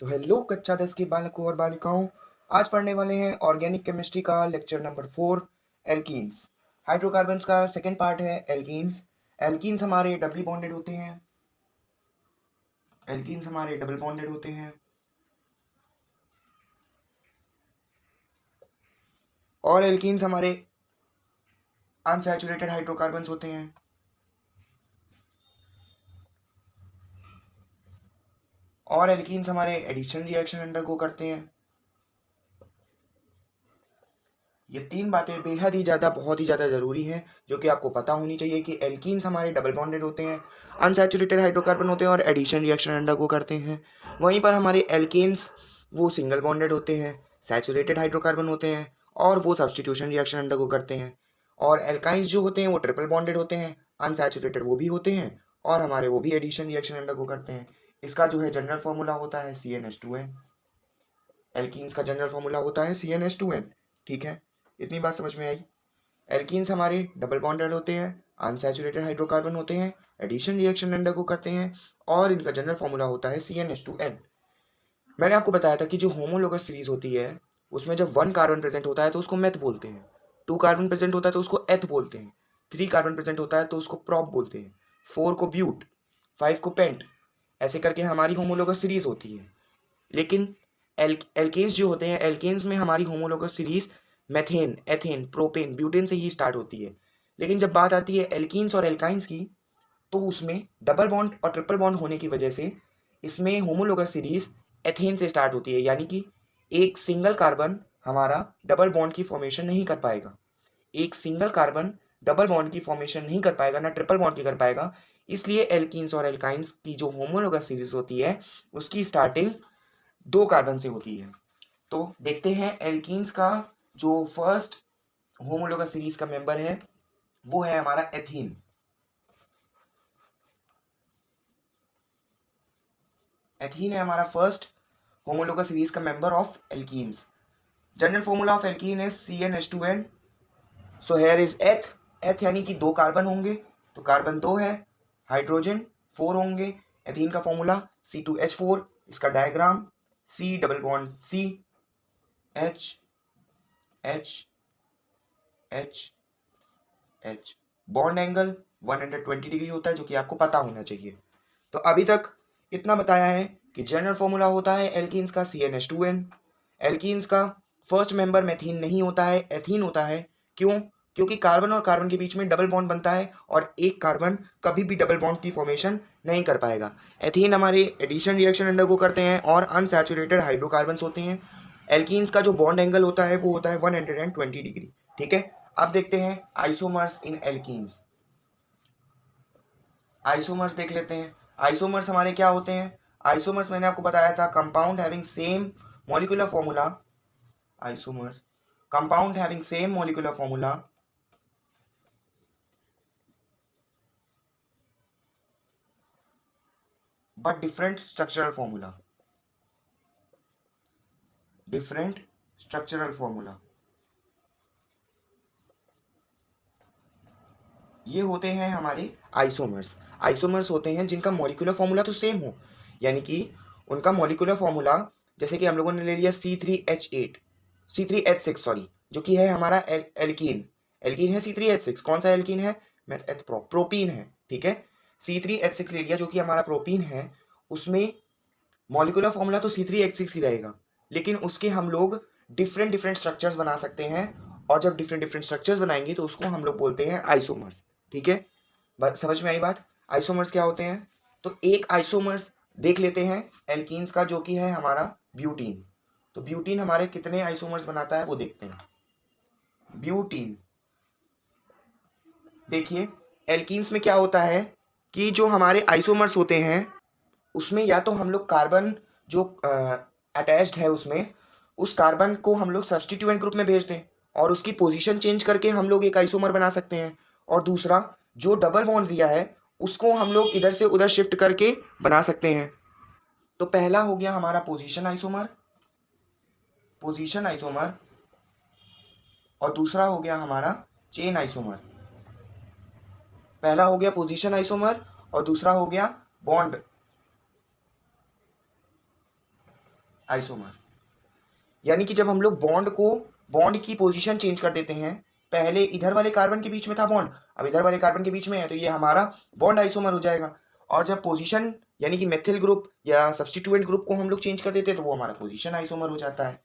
तो हेलो कक्षा 10 के बालकों और बालिकाओं। आज पढ़ने वाले हैं ऑर्गेनिक केमिस्ट्री का लेक्चर नंबर 4 एल्कीन्स। हाइड्रोकार्बन्स का सेकंड पार्ट है एल्कीन्स। एल्कीन्स हमारे डबली बॉन्डेड होते हैं। एल्कीन्स हमारे डबल बॉन्डेड होते हैं और एल्कीन्स हमारे अनसैचुरेटेड हाइड्रोकार्बन्स होते हैं। और एल्कीन्स हमारे एडिशन रिएक्शन अंडरगो करते हैं। ये तीन बातें बेहद ही ज़्यादा बहुत ही ज़्यादा ज़रूरी हैं जो कि आपको पता होनी चाहिए कि एल्कीन्स हमारे डबल बॉन्डेड होते हैं, अनसैचुरेटेड हाइड्रोकार्बन होते हैं और एडिशन रिएक्शन अंडरगो करते हैं। वहीं पर हमारे एल्केन्स वो सिंगल बॉन्डेड होते हैं, सैचुरेटेड हाइड्रोकार्बन होते हैं और वो सब्सटीट्यूशन रिएक्शन अंडरगो करते हैं। और एल्काइंस जो होते हैं वो ट्रिपल बॉन्डेड होते हैं, अनसैचुरेटेड वो भी होते हैं और हमारे वो भी एडिशन रिएक्शन अंडरगो करते हैं। इसका जो है जनरल फॉर्मूला होता है CnH2n। एल्कीन्स का जनरल फॉर्मूला होता है CnH2n। ठीक है, इतनी बात समझ में आई। एल्कीन्स हमारे डबल बॉन्डेड होते हैं, अनसैचुरेटेड हाइड्रोकार्बन होते हैं, एडिशन रिएक्शन अंडरगो करते हैं और इनका जनरल फॉर्मूला होता है CnH2n। मैंने आपको बताया था कि जो होमोलोगस सीरीज होती है उसमें जब 1 कार्बन प्रेजेंट होता है तो उसको मेथ बोलते हैं, 2 कार्बन प्रेजेंट होता है तो उसको एथ बोलते हैं, 3 कार्बन प्रेजेंट होता है तो उसको प्रॉप बोलते हैं, 4 को ब्यूट, 5 को पेंट। ऐसे करके हमारी होमोलोगस सीरीज होती है। लेकिन एल्केन्स जो होते हैं, एल्केन्स में हमारी homologous series methane, ethane, propane, butane से ही स्टार्ट होती है। लेकिन जब बात आती है एल्कीन्स और एल्काइंस की तो उसमें डबल बॉन्ड और ट्रिपल बॉन्ड होने की वजह से इसमें होमोलोगस सीरीज एथेन से स्टार्ट होती है, यानी कि एक सिंगल कार्बन हमारा डबल बॉन्ड की फॉर्मेशन नहीं कर पाएगा। एक सिंगल कार्बन डबल बॉन्ड की फॉर्मेशन नहीं कर पाएगा, ना ट्रिपल बॉन्ड की कर पाएगा। इसलिए एल्कीन्स और एल्काइंस की जो होमोलोगस सीरीज होती है उसकी स्टार्टिंग 2 कार्बन से होती है। तो देखते हैं एल्कीन्स का जो फर्स्ट होमोलोगस सीरीज का मेंबर है वो है हमारा एथीन। एथीन है हमारा फर्स्ट होमोलोगस सीरीज का member of alkenes. General formula of alkene is CnH2n। So here is एथ। एथ यानी कि 2 कार्बन होंगे तो कार्बन 2 है, हाइड्रोजन 4 होंगे। एथीन का फॉर्मूला C2H4। इसका diagram C double bond C H H H H। Bond angle 120 degree होता है जो कि आपको पता होना चाहिए। तो अभी तक इतना बताया है कि जनरल फॉर्मूला होता है एल्कीन्स का CnH2n। एल्कीन्स का फर्स्ट मेंबर मेथीन नहीं होता है, एथीन होता है। क्यों? क्योंकि कार्बन और कार्बन के बीच में डबल बॉन्ड बनता है और एक कार्बन कभी भी डबल बॉन्ड की फॉर्मेशन नहीं कर पाएगा। एथीन हमारे एडिशन रिएक्शन अंडरगो करते हैं और अनसैचुरेटेड हाइड्रोकार्बन्स होते हैं। एल्कीन्स का जो बॉन्ड एंगल होता है वो होता है 120 डिग्री। ठीक है, अब देखते हैं आइसोमर्स इन एल्कीन्स। आइसोमर्स देख लेते हैं। आइसोमर्स हमारे क्या होते हैं? आइसोमर्स मैंने आपको बताया था compound having same molecular formula. Isomers compound having same molecular formula but different structural formula. Different structural formula, ये होते हैं हमारे आइसोमर्स। आइसोमर्स होते हैं जिनका मॉलिक्यूलर फॉर्मूला तो सेम हो, यानी कि उनका मॉलिक्यूलर फॉर्मूला जैसे कि हम लोगों ने ले लिया C3H6 सॉरी, जो कि है हमारा एल्कीन। एल्कीन है C3H6। कौन सा एल्कीन है? प्रोपीन है। ठीक है, C3H6 ले लिया जो कि हमारा प्रोपीन है। उसमें मॉलिक्यूलर फॉर्मूला तो C3H6 ही रहेगा, लेकिन उसके हम लोग डिफरेंट डिफरेंट स्ट्रक्चर्स बना सकते हैं और जब डिफरेंट डिफरेंट स्ट्रक्चर्स बनाएंगे तो उसको हम लोग बोलते हैं आइसोमर्स। ठीक है, बात समझ में आई बात? आइसोमर्स क्या होते हैं? तो एक आइसोमर्स देख लेते हैं एल्कीन्स का जो कि है हमारा ब्यूटीन। तो ब्यूटीन हमारे कितने आइसोमर्स बनाता है वो देखते हैं। ब्यूटीन देखिए, एल्कीन्स में क्या होता है कि जो हमारे आइसोमर्स होते हैं उसमें या तो हम लोग कार्बन जो अटैच्ड है उसमें उस कार्बन को हम लोग सब्स्टिट्यूएंट ग्रुप में भेज दें और उसकी पोजीशन चेंज करके हम लोग एक आइसोमर बना सकते हैं। और दूसरा जो डबल बॉन्ड दिया है उसको हम लोग इधर से उधर शिफ्ट करके बना सकते हैं। तो पहला हो गया हमारा पोजीशन आइसोमर, पोजीशन आइसोमर, और दूसरा हो गया हमारा चेन आइसोमर। पहला हो गया पोजीशन आइसोमर और दूसरा हो गया बॉन्ड आइसोमर। यानी कि जब हम लोग बॉन्ड की पोजीशन चेंज कर देते हैं, पहले इधर वाले कार्बन के बीच में था बॉन्ड, अब इधर वाले कार्बन के बीच में है, तो ये हमारा बॉन्ड आइसोमर हो जाएगा। और जब पोजीशन यानी कि मेथिल ग्रुप या सब्स्टिट्यूएंट ग्रुप को हम लोग चेंज कर देते हैं तो वो हमारा पोजीशन आइसोमर हो जाता है।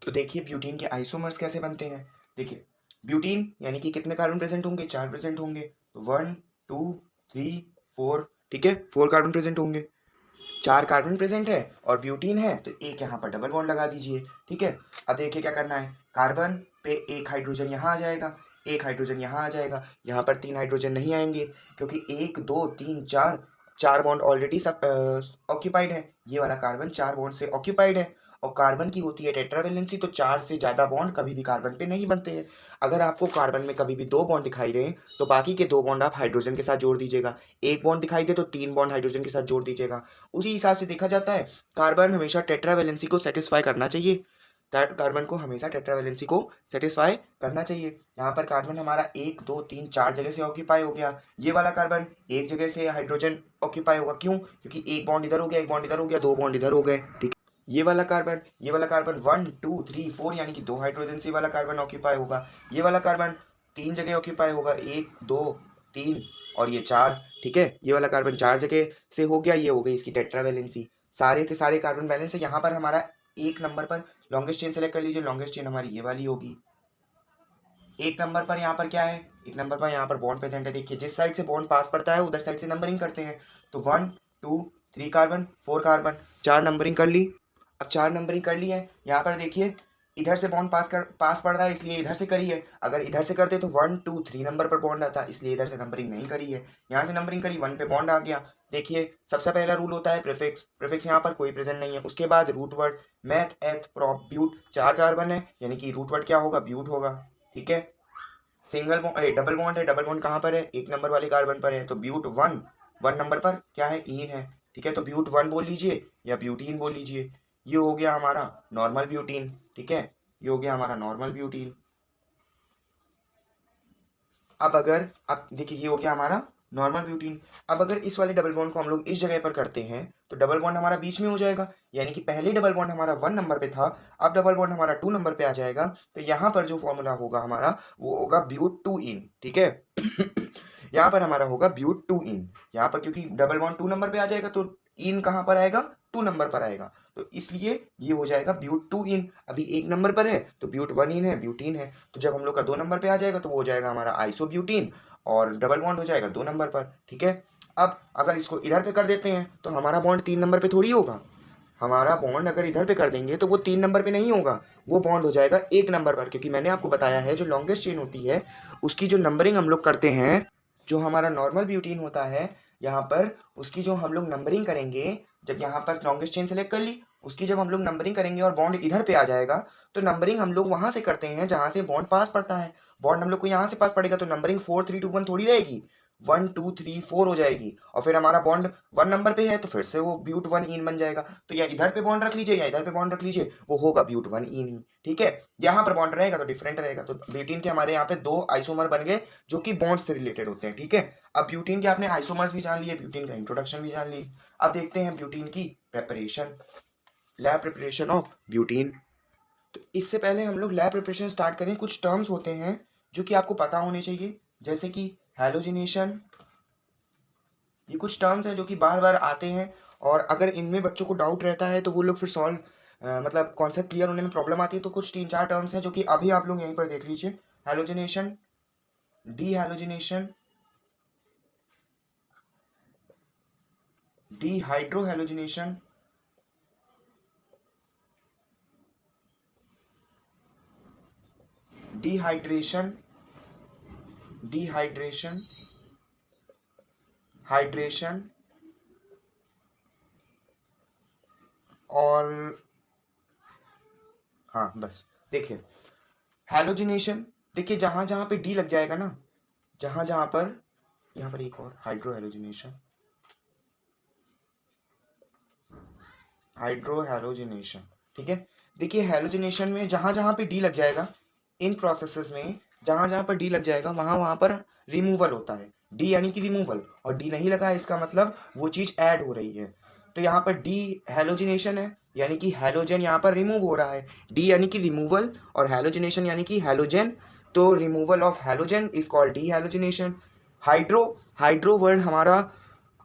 तो देखिए ब्यूटीन के आइसोमर्स कैसे बनते हैं। देखिए ब्यूटीन यानी कि कितने कार्बन प्रेजेंट होंगे, 4 प्रेजेंट होंगे, तो 1 2 3 4, ठीक है, 4 कार्बन प्रेजेंट होंगे। 4 कार्बन प्रेजेंट है और ब्यूटीन है, तो एक यहाँ पर डबल बॉन्ड लगा दीजिए, ठीक है। अब देखिए क्या करना है, कार्बन पे एक हाइड्रोजन यहाँ आ जाएगा, एक हाइड्रोजन यहाँ आ जाएगा, यहाँ पर 3 हाइड्रोजन नहीं आएंगे क्योंकि 1 2 3 4 4 बॉन्ड ऑलरेडी सब ऑक्यूपाइड है। ये वाला कार्बन 4 बॉन्ड से ऑक्यूपाइड है और कार्बन की होती है टेट्रावेलेंसी, तो 4 से ज़्यादा बॉन्ड कभी भी कार्बन पे नहीं बनते हैं। अगर आपको कार्बन में कभी भी 2 बॉन्ड दिखाई दें तो बाकी के 2 बॉन्ड आप हाइड्रोजन के साथ जोड़ दीजिएगा, एक बॉन्ड दिखाई दे तो 3 बॉन्ड हाइड्रोजन के साथ जोड़ दीजिएगा। उसी हिसाब से देखा जाता है, कार्बन हमेशा टेट्रावेलेंसी को सेटिस्फाई करना चाहिए, कार्बन को हमेशा टेट्रावेलेंसी को सेटिस्फाई करना चाहिए। यहाँ पर कार्बन हमारा 1 2 3 4 जगह से ऑक्यूपाई हो गया, ये वाला कार्बन एक जगह से हाइड्रोजन ऑक्यूपाई होगा, क्यों, क्योंकि एक बॉन्ड इधर हो गया, एक बॉन्ड इधर हो गया, 2 बॉन्ड इधर हो गए, ठीक। ये वाला कार्बन 1 2 3 4 यानी कि 2 हाइड्रोजन से वाला कार्बन ऑक्यूपाई होगा, ये वाला कार्बन 3 जगह ऑक्यूपाई होगा, 1 2 3 और ये 4, ठीक है। ये वाला कार्बन 4 जगह से हो गया, ये हो गई इसकी टेट्रावेलेंसी। सारे के सारे कार्बन बैलेंस है। यहाँ पर हमारा एक नंबर पर लॉन्गेस्ट चेन सेलेक्ट कर लीजिए, लॉन्गेस्ट चेन हमारी ये वाली होगी। एक नंबर पर यहाँ पर क्या है, एक नंबर पर यहाँ पर बॉन्ड प्रेजेंट है। देखिए जिस साइड से बॉन्ड पास पड़ता है उधर साइड से नंबरिंग करते हैं, तो 1 2 3 कार्बन 4 कार्बन, 4 नंबरिंग कर ली। अब 4 नंबरिंग कर ली है, यहाँ पर देखिए इधर से बॉन्ड पास पड़ रहा है इसलिए इधर से करी है, अगर इधर से करते तो 1 2 3 नंबर पर बॉन्ड आता, इसलिए इधर से नंबरिंग नहीं करी है। यहाँ से नंबरिंग करी, 1 पे बॉन्ड आ गया। देखिए सबसे पहला रूल होता है प्रीफिक्स, प्रीफिक्स यहाँ पर कोई प्रेजेंट नहीं है। उसके बाद root word, meth eth prop but, 4 carbon है यानी कि रूट वर्ड क्या होगा, ब्यूट होगा, ठीक है। सिंगल बॉन्ड डबल बॉन्ड है, डबल बॉन्ड कहाँ पर है, एक नंबर वाले कार्बन पर है, तो ब्यूट 1 नंबर पर क्या है, ईन है, ठीक है। तो ब्यूट 1 बोल लीजिए या ब्यूटीन बोल लीजिए। ये हो गया हमारा नॉर्मल ब्यूटीन, ठीक है, ये हो गया हमारा नॉर्मल ब्यूटीन। अब देखिए ये हो गया हमारा नॉर्मल ब्यूटीन। अब अगर इस वाले डबल बॉन्ड को हम लोग इस जगह पर करते हैं तो डबल बॉन्ड हमारा बीच में हो जाएगा, यानी कि पहले डबल बॉन्ड हमारा 1 नंबर पे था, अब डबल बॉन्ड हमारा 2 नंबर पे आ जाएगा। तो यहाँ पर जो फॉर्मूला होगा हमारा वो होगा ब्यूट 2 इन, ठीक है। यहाँ पर हमारा होगा ब्यूट 2 इन, यहाँ पर क्योंकि डबल बॉन्ड 2 नंबर पे आ जाएगा तो इन कहाँ पर आएगा, 2 नंबर पर आएगा, तो इसलिए ये हो जाएगा ब्यूट 2 इन। अभी 1 नंबर पर है तो ब्यूट 1 इन है, ब्यूटीन है। तो जब हम लोग का 2 नंबर पे आ जाएगा तो वो हो जाएगा हमारा आइसोब्यूटीन और डबल बॉन्ड हो जाएगा 2 नंबर पर, ठीक है। अब अगर इसको इधर पे कर देते हैं तो हमारा बॉन्ड 3 नंबर पे थोड़ी होगा, हमारा बॉन्ड अगर इधर पे कर देंगे तो वो 3 नंबर पे नहीं होगा, वो बॉन्ड हो जाएगा 1 नंबर पर, क्योंकि मैंने आपको बताया है जो लॉन्गेस्ट चेन होती है उसकी जो नंबरिंग हम लोग करते हैं, जो हमारा नॉर्मल ब्यूटीन होता है यहाँ पर उसकी जो हम लोग नंबरिंग करेंगे, जब यहाँ पर लॉन्गेस्ट चेन सेलेक्ट कर ली, उसकी जब हम लोग नंबरिंग करेंगे और बॉन्ड इधर पे आ जाएगा तो नंबरिंग हम लोग वहां से करते हैं जहां से बॉन्ड पास पड़ता है। बॉन्ड हम लोग को यहाँ से पास पड़ेगा तो नंबरिंग 4 3 2 1 थोड़ी रहेगी, 1 2 3 4 हो जाएगी। और फिर हमारा बॉन्ड 1 नंबर पे है तो फिर से वो ब्यूट 1 इन बन जाएगा। तो या इधर पे बॉन्ड रख लीजिए या इधर पे बॉन्ड रख लीजिए, वो होगा ब्यूट 1 इन ही, ठीक है। यहाँ पर बॉन्ड रहेगा तो डिफरेंट रहेगा। तो ब्यूटीन के हमारे यहाँ पे 2 आइसोमर बन गए जो कि बॉन्ड से रिलेटेड होते हैं, ठीक है। अब ब्यूटीन के आपने आइसोमर्स भी जान लिए, ब्यूटीन का इंट्रोडक्शन भी जान ली। अब देखते हैं ब्यूटीन की preparation, lab preparation of butene. तो इससे पहले हम लोग लैब प्रिपरेशन स्टार्ट करें, कुछ टर्म्स होते हैं जो कि आपको पता होने चाहिए, जैसे कि हैलोजिनेशन। ये कुछ टर्म्स हैं जो कि बार बार आते हैं और अगर इनमें बच्चों को डाउट रहता है तो वो लोग फिर सॉल्व मतलब कॉन्सेप्ट क्लियर होने में प्रॉब्लम आती है। तो कुछ 3 4 टर्म्स हैं जो कि अभी आप लोग यहीं पर देख लीजिए, halogenation, D halogenation, dehydro halogenation, dehydration, dehydration, hydration और हाँ बस। देखिए हैलोजिनेशन, देखिए जहां जहां पे डी लग जाएगा ना, जहां जहां पर, यहाँ पर एक और हाइड्रो हैलोजिनेशन, हाइड्रो हैलोजिनेशन, ठीक है। देखिए हैलोजिनेशन में जहां जहां पे डी लग जाएगा, इन प्रोसेसेस में जहां जहां पर डी लग जाएगा वहां वहां पर रिमूवल होता है, डी यानी कि रिमूवल, और डी नहीं लगा है इसका मतलब वो चीज ऐड हो रही है। तो यहाँ पर डी हैलोजिनेशन है, यानी कि हैलोजन यहाँ पर रिमूव हो रहा है, डी यानी कि रिमूवल और हैलोजिनेशन यानी कि हैलोजन, तो removal of halogen is called D halogenation. Hydro, hydro word हमारा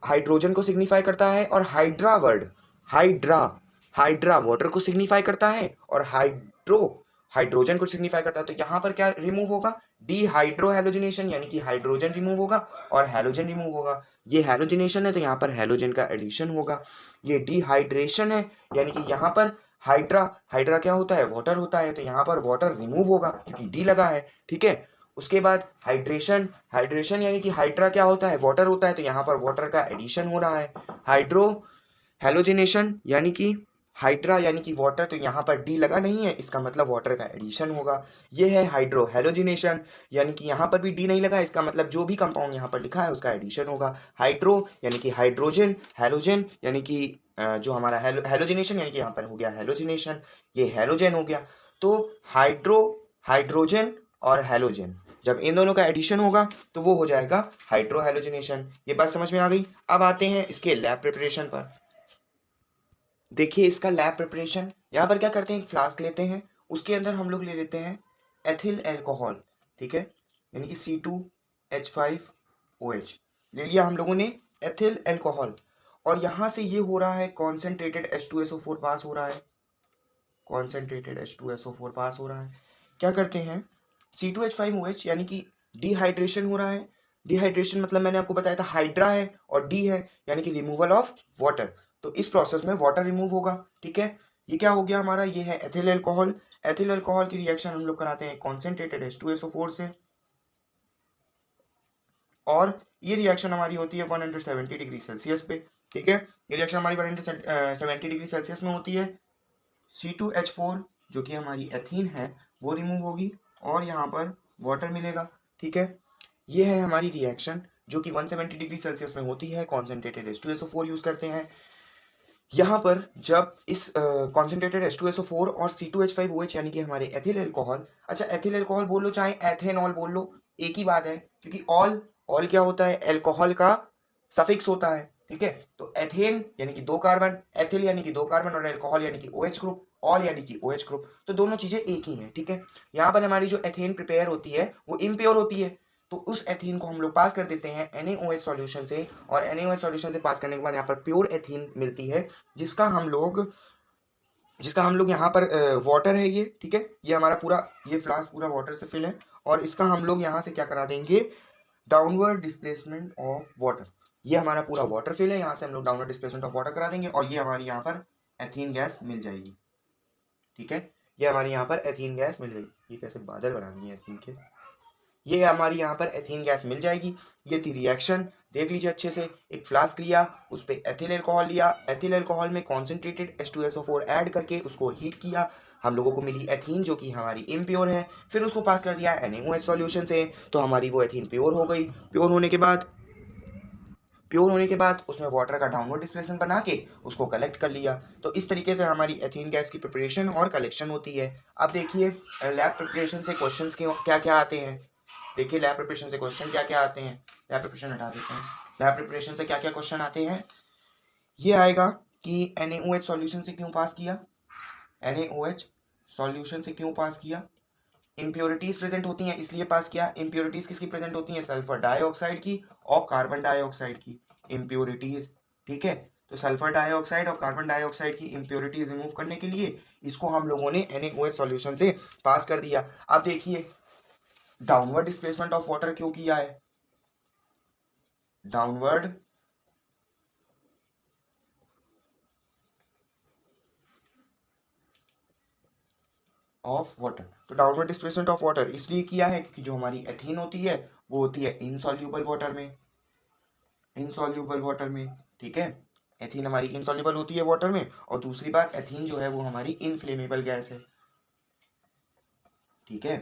हाइड्रोजन को सिग्निफाई करता है और hydra word, hydra, hydra water को सिग्निफाई करता है और हाइड्रो हाइड्रोजन को सिग्निफाई करता है। तो यहाँ पर क्या रिमूव होगा, डी हाइड्रो हैलोजिनेशन यानी कि हाइड्रोजन रिमूव होगा और हैलोजन रिमूव होगा। ये हैलोजिनेशन है तो यहाँ पर हैलोजन का एडिशन होगा। ये डिहाइड्रेशन है यानी कि यहाँ पर हाइड्रा, हाइड्रा क्या होता है, वाटर होता है, तो यहाँ पर वाटर रिमूव होगा क्योंकि डी लगा है, ठीक है। उसके बाद हाइड्रेशन, हाइड्रेशन यानी कि हाइड्रा क्या होता है, वाटर होता है, तो यहाँ पर वाटर का एडिशन हो रहा है। हाइड्रो हेलोजिनेशन यानी कि हाइड्रा यानी कि वाटर, तो यहाँ पर डी लगा नहीं है, इसका मतलब वाटर का एडिशन होगा। ये है हाइड्रो हेलोजिनेशन यानी कि यहाँ पर भी डी नहीं लगा, इसका मतलब जो भी कंपाउंड यहाँ पर लिखा है उसका एडिशन होगा। हाइड्रो यानी कि हाइड्रोजन, हेलोजन यानी कि जो हमारा हेलोजिनेशन यानी कि यहाँ पर हो गया हेलोजिनेशन, ये हेलोजन हो गया। तो हाइड्रो, हाइड्रोजन और हेलोजन जब इन दोनों का एडिशन होगा तो वो हो जाएगा हाइड्रो हेलोजिनेशन। ये बात समझ में आ गई। अब आते हैं इसके लैब प्रिपरेशन पर। देखिए इसका लैब प्रिपरेशन, यहाँ पर क्या करते हैं, एक फ्लास्क लेते हैं, उसके अंदर हम लोग ले लेते हैं एथिल एल्कोहल, ठीक है, यानी कि C2H5OH ले लिया हम लोगों ने एथिल एल्कोहल, और यहाँ से ये हो रहा है कॉन्सेंट्रेटेड H2SO4 पास हो रहा है, कॉन्सेंट्रेटेड H2SO4 पास हो रहा है। क्या करते हैं, C2H5OH यानी कि डिहाइड्रेशन हो रहा है। डिहाइड्रेशन मतलब मैंने आपको बताया था हाइड्रा है और डी है यानी कि रिमूवल ऑफ वाटर, तो इस प्रोसेस में वाटर रिमूव होगा, ठीक है। ये क्या हो गया हमारा, ये है एथिल अल्कोहल। एथिल अल्कोहल की रिएक्शन हम लोग कराते हैं कॉन्सेंट्रेटेड H2SO4 से, और ये रिएक्शन हमारी होती है 170 डिग्री सेल्सियस पे, ठीक है। ये रिएक्शन हमारी 170 डिग्री सेल्सियस में होती है। C2H4 जो कि हमारी एथीन है वो रिमूव होगी और यहाँ पर वाटर मिलेगा, ठीक है। ये है हमारी रिएक्शन जो कि 170 डिग्री सेल्सियस में होती है, कॉन्सेंट्रेटेड H2SO4 यूज करते हैं। यहाँ पर जब इस कॉन्सेंट्रेटेड H2SO4 और C2H5OH यानी कि हमारे एथिल अल्कोहल, अच्छा एथिल अल्कोहल बोल लो चाहे एथेनॉल बोल लो, एक ही बात है, क्योंकि ऑल, ऑल क्या होता है, अल्कोहल का सफिक्स होता है, ठीक है। तो एथेन यानी कि 2 कार्बन, एथिल यानी कि 2 कार्बन और अल्कोहल यानी कि OH ग्रुप, ऑल यानी कि OH ग्रुप, तो दोनों चीजें एक ही हैं, ठीक है। यहाँ पर हमारी जो एथेन प्रिपेयर होती है वो इम्प्योर होती है, तो उस एथीन को हम लोग पास कर देते हैं NaOH सॉल्यूशन से, और NaOH सॉल्यूशन से पास करने के बाद यहाँ पर प्योर एथीन मिलती है, जिसका हम लोग यहाँ पर वाटर है ये, ठीक है। ये हमारा पूरा, ये फ्लास्क पूरा वाटर से फिल है, और इसका हम लोग यहाँ से क्या करा देंगे, डाउनवर्ड डिस्प्लेसमेंट ऑफ वाटर। ये हमारा पूरा वाटर फिल है, यहाँ से हम लोग डाउनवर्ड डिस्प्लेसमेंट ऑफ वाटर करा देंगे और ये हमारी यहाँ पर एथीन गैस मिल जाएगी, ठीक है। ये हमारी यहाँ पर एथीन गैस मिल गई। ये कैसे बादल बनानी है एथीन के, ये हमारी यहाँ पर एथीन गैस मिल जाएगी। ये थी रिएक्शन, देख लीजिए अच्छे से। एक फ्लास्क लिया, उस पर एथिल अल्कोहल लिया, एथिल अल्कोहल में कॉन्सेंट्रेटेड H2SO4 ऐड करके उसको हीट किया, हम लोगों को मिली एथीन जो कि हमारी इम्प्योर है। फिर उसको पास कर दिया NaOH सॉल्यूशन से, तो हमारी वो एथीन प्योर हो गई। प्योर होने के बाद उसमें वाटर का डाउनवर्ड डिस्प्लेसमेंट बना के उसको कलेक्ट कर लिया। तो इस तरीके से हमारी एथीन गैस की प्रिपरेशन और कलेक्शन होती है। अब देखिए लैब प्रिपरेशन से क्वेश्चंस क्या क्या आते हैं। देखिए लैब प्रिपरेशन से क्वेश्चन क्या क्या आते हैं, लैब प्रिपरेशन हटा देते हैं। लैब प्रिपरेशन से क्या क्या क्वेश्चन आते हैं, ये आएगा कि NaOH सॉल्यूशन से क्यों पास किया, NaOH सॉल्यूशन से क्यों पास किया, इम्प्योरिटीज प्रेजेंट होती हैं इसलिए पास किया। इम्प्योरिटीज किसकी प्रेजेंट होती हैं, सल्फर डाइऑक्साइड की और कार्बन डाइऑक्साइड की इम्प्योरिटीज, ठीक है। तो सल्फर डाइऑक्साइड और कार्बन डाइऑक्साइड की इम्प्योरिटीज रिमूव करने के लिए इसको हम लोगों ने NaOH सॉल्यूशन से पास कर दिया। अब देखिए डाउनवर्ड डिस्प्लेसमेंट ऑफ वाटर क्यों किया है, डाउनवर्ड ऑफ वाटर, तो डाउनवर्ड डिस्प्लेसमेंट ऑफ वाटर इसलिए किया है क्योंकि जो हमारी एथीन होती है वो होती है इनसॉल्यूबल वाटर में, इनसॉल्यूबल वाटर में, ठीक है। एथीन हमारी इनसॉल्यूबल होती है वाटर में, और दूसरी बात एथीन जो है वो हमारी इनफ्लेमेबल गैस है, ठीक है।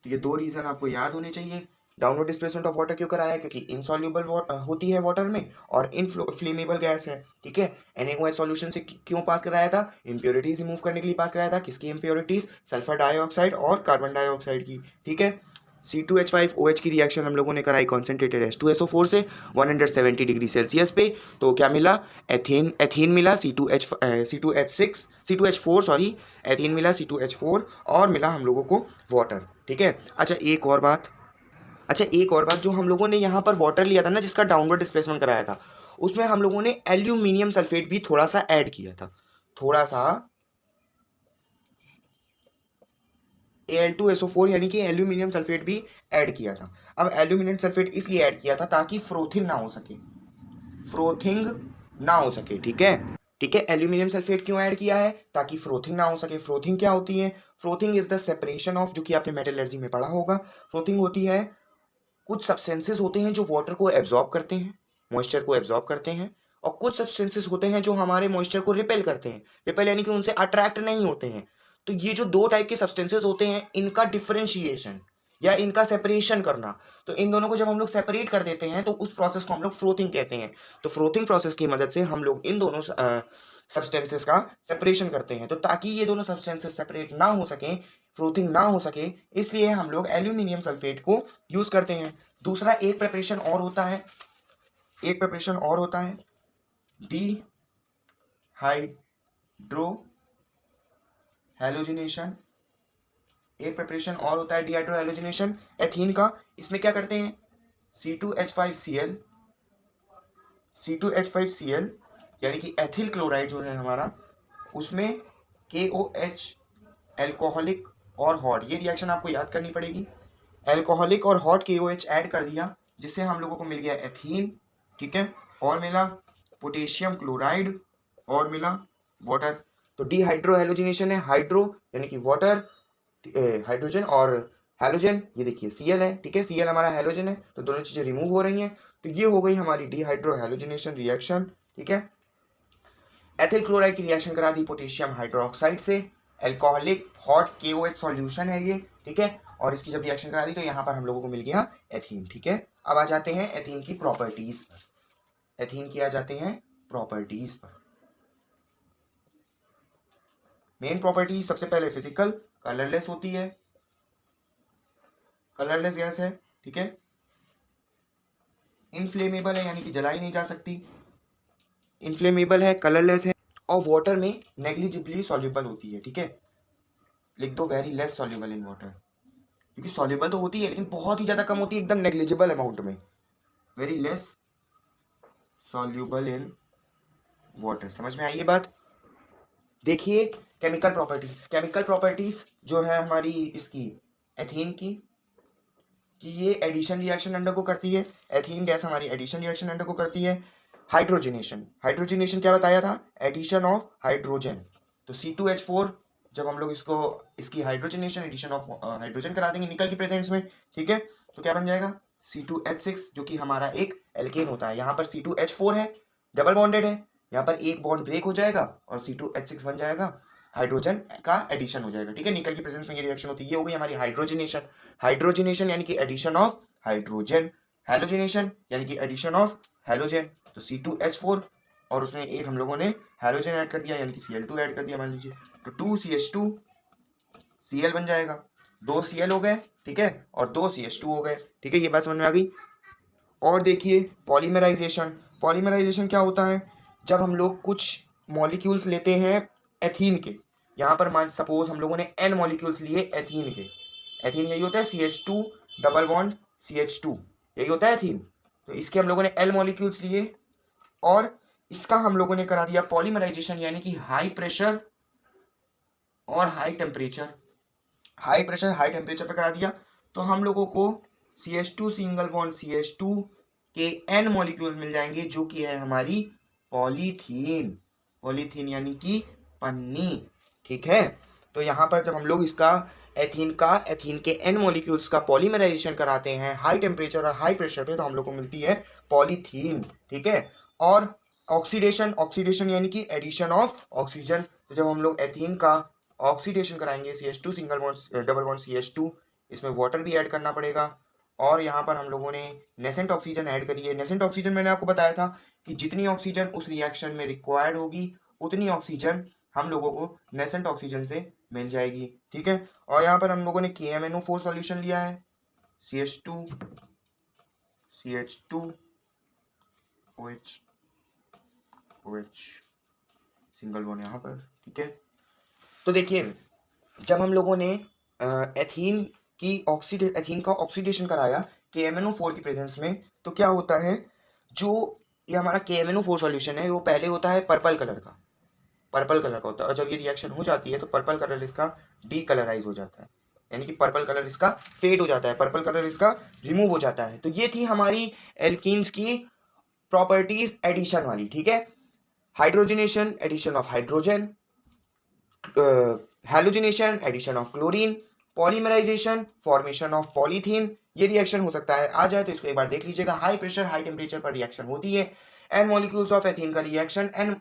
तो ये 2 रीजन आपको याद होने चाहिए। डाउनवर्ड डिस्प्लेसमेंट ऑफ वाटर क्यों कराया है, क्योंकि इनसॉल्यूबल होती है वाटर में और इनफ्लेमेबल गैस है, ठीक है। NaOH सॉल्यूशन से क्यों पास कराया था, इम्प्योरिटीज रिमूव करने के लिए पास कराया था। किसकी इम्प्योरिटीज, सल्फर डाइऑक्साइड और कार्बन डाइऑक्साइड की, ठीक है। C2H5OH की रिएक्शन हम लोगों ने कराई कॉन्सेंट्रेटेड H2SO4 से 170 डिग्री सेल्सियस पे, तो क्या मिला, एथेन एथीन मिला C2H4 सॉरी, एथीन मिला C2H4 और मिला हम लोगों को वाटर। ठीक है, अच्छा एक और बात, जो हम लोगों ने यहाँ पर वाटर लिया था ना, जिसका डाउनवर्ड डिस्प्लेसमेंट कराया था, उसमें हम लोगों ने एल्यूमिनियम सल्फेट भी थोड़ा सा ऐड किया था, थोड़ा सा Al2SO4 यानी कि एल्यूमिनियम सल्फेट भी ऐड किया था। अब एल्यूमिनियम सल्फेट इसलिए ऐड किया था ताकि फ्रोथिंग ना हो सके, फ्रोथिंग ना हो सके। ठीक है, ठीक है, एल्यूमिनियम सल्फेट क्यों ऐड किया है, ताकि फ्रोथिंग ना हो सके। फ्रोथिंग क्या होती है, फ्रोथिंग इज द सेपरेशन ऑफ, जो कि आपने मेटलर्जी में पढ़ा होगा, फ्रोथिंग होती है, कुछ सब्सटेंसेस होते हैं जो वाटर को एब्जॉर्ब करते हैं, मॉइस्चर को एब्जॉर्ब करते हैं, और कुछ सब्सटेंसेस होते हैं जो हमारे मॉइस्चर को रिपेल करते हैं, रिपेल यानी कि उनसे अट्रैक्ट नहीं होते हैं। तो ये जो दो टाइप के सब्सटेंसेस होते हैं, इनका डिफरेंशिएशन या इनका सेपरेशन करना, तो इन दोनों को जब हम लोग सेपरेट कर देते हैं तो उस प्रोसेस को हम लोग फ्रोथिंग कहते हैं। तो फ्रोथिंग प्रोसेस की मदद से हम लोग इन दोनों सब्सटेंसेस का सेपरेशन करते हैं। तो ताकि ये दोनों सब्सटेंसेस सेपरेट ना हो सके, फ्रोथिंग ना हो सके, इसलिए हम लोग एल्यूमिनियम सल्फेट को यूज करते हैं। दूसरा एक प्रिपरेशन और होता है, एक प्रिपरेशन और होता है डीहाइड्रो हैलोजिनेशन, एक प्रिपरेशन और होता है डीहाइड्रो हैलोजिनेशन एथीन का। इसमें क्या करते हैं, C2H5Cl, C2H5Cl यानी कि एथिल क्लोराइड जो है हमारा, उसमें KOH, एल्कोहलिक और हॉट, ये रिएक्शन आपको याद करनी पड़ेगी। एल्कोहलिक और हॉट KOH ऐड कर दिया, जिससे हम लोगों को मिल गया एथीन। ठीक है, और मिला पोटेशियम क्लोराइड और मिला वाटर। तो डीहाइड्रो हैलोजिनेशन है, हाइड्रो यानी कि वाटर, हाइड्रोजन, और हैलोजन ये देखिए Cl है। ठीक है, Cl हमारा हैलोजन है, तो दोनों चीजें रिमूव हो रही हैं, तो ये हो गई हमारी डीहाइड्रो हैलोजिनेशन रिएक्शन। ठीक है, एथिल क्लोराइड की रिएक्शन करा दी पोटेशियम हाइड्रोक्साइड से, एल्कोहलिक हॉट KOH सॉल्यूशन है ये। ठीक है, और इसकी जब रिएक्शन करा दी तो यहाँ पर हम लोगों को मिल गया एथीन। ठीक है, अब आ जाते हैं एथीन की प्रॉपर्टीज पर, एथीन की आ जाते हैं प्रॉपर्टीज पर। मेन प्रॉपर्टी सबसे पहले फिजिकल, कलरलेस होती है, कलरलेस गैस है। ठीक है, इनफ्लेमेबल है यानी कि जलाई नहीं जा सकती, इनफ्लेमेबल है, कलरलेस है, और वाटर में नेग्लिजिबली सॉल्युबल होती है। ठीक है, लिख दो very less soluble in water, क्योंकि सॉल्युबल तो होती है लेकिन बहुत ही ज़्यादा कम होती है, एकदम नेग्लिजिबल अमाउंट में, very less soluble in water. समझ में आई ये बात। देखिए केमिकल प्रॉपर्टीज, केमिकल प्रॉपर्टीज जो है हमारी इसकी एथीन की, कि ये एडिशन रिएक्शन अंडरगो करती है, एथीन गैस हमारी एडिशन रिएक्शन अंडरगो करती है। हाइड्रोजनेशन, हाइड्रोजनेशन क्या बताया था, एडिशन ऑफ हाइड्रोजन। तो C2H4 जब हम लोग इसको, इसकी हाइड्रोजनेशन एडिशन ऑफ हाइड्रोजन करा देंगे निकल की प्रेजेंस में, ठीक है, तो क्या बन जाएगा C2H6, जो कि हमारा एक एल्केन होता है। यहाँ पर C2H4 है, डबल बॉन्डेड है, यहाँ पर एक बॉन्ड ब्रेक हो जाएगा और C2H6 बन जाएगा, हाइड्रोजन का एडिशन हो जाएगा। ठीक है, निकल की प्रेजेंस में ये रिएक्शन होती है, ये हो गई हमारी हाइड्रोजनेशन। हाइड्रोजनेशन यानी कि एडिशन ऑफ हाइड्रोजन, हैलोजनेशन यानी कि एडिशन ऑफ हैलोजन। तो C2H4 और उसमें एक हम लोगों ने हैलोजन ऐड कर दिया यानी कि Cl2 ऐड कर दिया, मान लीजिए, तो 2CH2 Cl बन जाएगा, 2 Cl हो गए। ठीक है, और 2 CH2 हो गए। ठीक है, ये बात समझ में आ गई। और देखिए पॉलीमराइजेशन, पॉलीमराइजेशन क्या होता है, जब हम लोग कुछ मॉलिक्यूल्स लेते हैं एथीन के, यहाँ पर मान सपोज हम लोगों ने n मॉलिक्यूल्स लिए एथीन के, एथीन यही होता है CH2 डबल बॉन्ड CH2, यही होता है एथीन। तो इसके हम लोगों ने L मॉलिक्यूल्स लिए और इसका हम लोगों ने करा दिया पॉलीमराइजेशन, यानी कि हाई प्रेशर और high temperature, high pressure high temperature पे करा दिया, तो हम लोगों को CH2 सिंगल बॉन्ड CH2 के n मॉलिक्यूल मिल जाएंगे, जो कि है हमारी पॉलीथीन, पॉलीथीन यानी कि पन्नी। ठीक है, तो यहाँ पर जब हम लोग इसका एथीन के n मॉलिक्यूल्स का पॉलीमराइजेशन कराते हैं हाई टेम्परेचर और हाई प्रेशर पे, तो हम लोग को मिलती है पॉलीथीन। ठीक है, और ऑक्सीडेशन, ऑक्सीडेशन यानी कि एडिशन ऑफ ऑक्सीजन, तो जब हम लोग एथीन का ऑक्सीडेशन कराएंगे CH2 single bond double bond CH2, इसमें वाटर भी ऐड करना पड़ेगा, और यहाँ पर हम लोगों ने नेसेंट ऑक्सीजन ऐड करी है। नेसेंट ऑक्सीजन मैंने आपको बताया था कि जितनी ऑक्सीजन उस रिएक्शन में रिक्वायर्ड होगी उतनी ऑक्सीजन हम लोगों को नेसेंट ऑक्सीजन से मिल जाएगी। ठीक है, और यहाँ पर हम लोगों ने KMnO4 सॉल्यूशन लिया है, CH2 CH2 OH OH single bond यहाँ पर, ठीक है। तो देखिए जब हम लोगों ने एथीन का ऑक्सीडेशन कराया KMnO4 की प्रेजेंस में, तो क्या होता है, जो ये हमारा KMnO4 सॉल्यूशन है वो पहले होता है पर्पल कलर का होता है, और जब ये रिएक्शन हो जाती है तो पर्पल कलर इसका डीकलराइज हो जाता है, यानी कि पर्पल कलर इसका फेड हो जाता है, पर्पल कलर इसका रिमूव हो जाता है। तो ये थी हमारी एल्कीन्स की प्रॉपर्टीज एडिशन वाली, ठीक है। Hydrogenation, addition of hydrogen, halogenation, addition of chlorine, polymerisation, formation of polythene, ये रिएक्शन हो सकता है। आ जाए तो इसको एक बार देख लीजिएगा। हाई प्रेशर हाई टेम्परेचर पर रिएक्शन होती है। एन मॉलिक्यूल्स ऑफ एथीन का रिएक्शन एन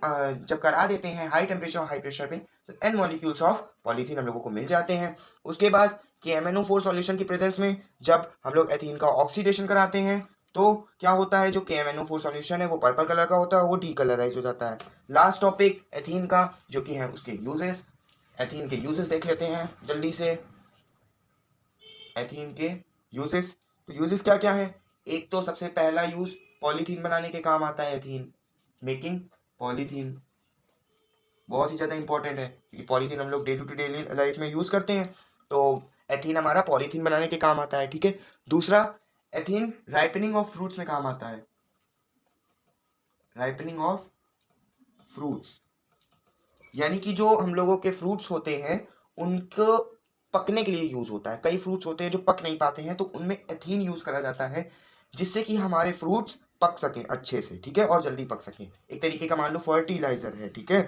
जब करा देते हैं हाई टेम्परेचर हाई प्रेशर पे, तो एन मॉलिक्यूल्स ऑफ पॉलीथीन हम लोगों को मिल जाते हैं। उसके बाद KMnO4 सॉल्यूशन की प्रेजेंस में जब हम लोग एथीन का ऑक्सीडेशन कराते हैं तो क्या होता है, जो KMnO4 सॉल्यूशन है वो पर्पल कलर का होता है, वो डीकलराइज हो जाता है। लास्ट टॉपिक एथीन का, जो कि है उसके यूजेस। एथीन के यूजेस देख लेते हैं जल्दी से। एथीन के यूजेस, तो यूजेस क्या क्या है। एक तो सबसे पहला यूज पॉलीथीन बनाने के काम आता है एथीन, मेकिंग पॉलीथीन बहुत ही ज़्यादा इंपॉर्टेंट है, क्योंकि पॉलीथीन हम लोग डे टू डे लाइफ में यूज़ करते हैं, तो एथीन हमारा पॉलीथीन बनाने के काम आता है, ठीक है। दूसरा, एथीन राइपनिंग ऑफ फ्रूट्स में काम आता है, राइपनिंग ऑफ फ्रूट्स, यानी कि जो हम लोगों के फ्रूट्स होते हैं उनको पकने के लिए यूज होता है। कई फ्रूट्स होते हैं जो पक नहीं पाते हैं, तो उनमें एथीन यूज करा जाता है, जिससे कि हमारे फ्रूट्स पक सके अच्छे से, ठीक है, और जल्दी पक सके। एक तरीके का मान लो फर्टिलाइजर है, ठीक है।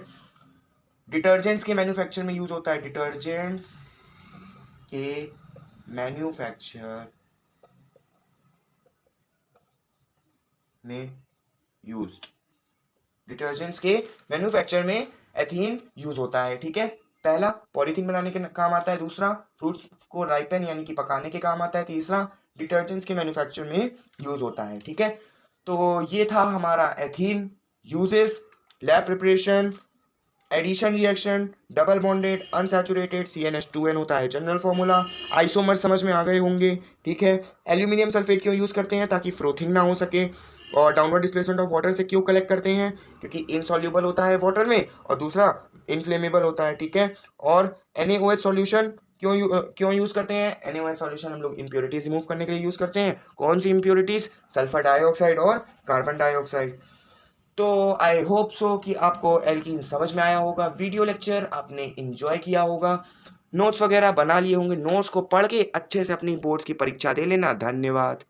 डिटर्जेंट्स के मैन्युफैक्चर में यूज होता है, डिटर्जेंट्स के मैन्युफैक्चर में यूज्ड, डिटर्जेंट्स के मैन्युफैक्चर में एथीन यूज होता है, ठीक है। पहला पॉलीथीन बनाने के काम आता है, दूसरा फ्रूट्स को राइपन यानी कि पकाने के काम आता है, तीसरा डिटर्जेंट्स के मैन्युफैक्चर में यूज होता है, ठीक है। तो ये था हमारा ethene uses, lab preparation, addition reaction, double bonded unsaturated CnH2n होता है जनरल फॉर्मूला। आइसोमर समझ में आ गए होंगे, ठीक है। एल्यूमिनियम सल्फेट क्यों यूज करते हैं, ताकि फ्रोथिंग ना हो सके। और डाउनवर्ड डिस्प्लेसमेंट ऑफ वाटर से क्यों कलेक्ट करते हैं, क्योंकि इनसॉल्युबल होता है वाटर में, और दूसरा इनफ्लेमेबल होता है, ठीक है। और NaOH सॉल्यूशन क्यों यूज करते हैं, NaOH सॉल्यूशन हम लोग इंप्योरिटीज रिमूव करने के लिए यूज करते हैं। कौन सी इंप्योरिटीज, सल्फर डाइऑक्साइड और कार्बन डाइऑक्साइड। तो आई होप सो कि आपको एल्कीन समझ में आया होगा। वीडियो लेक्चर आपने एंजॉय किया होगा, नोट्स वगैरह बना लिए होंगे। नोट्स को पढ़ के अच्छे से अपनी बोर्ड्स की परीक्षा दे लेना। धन्यवाद।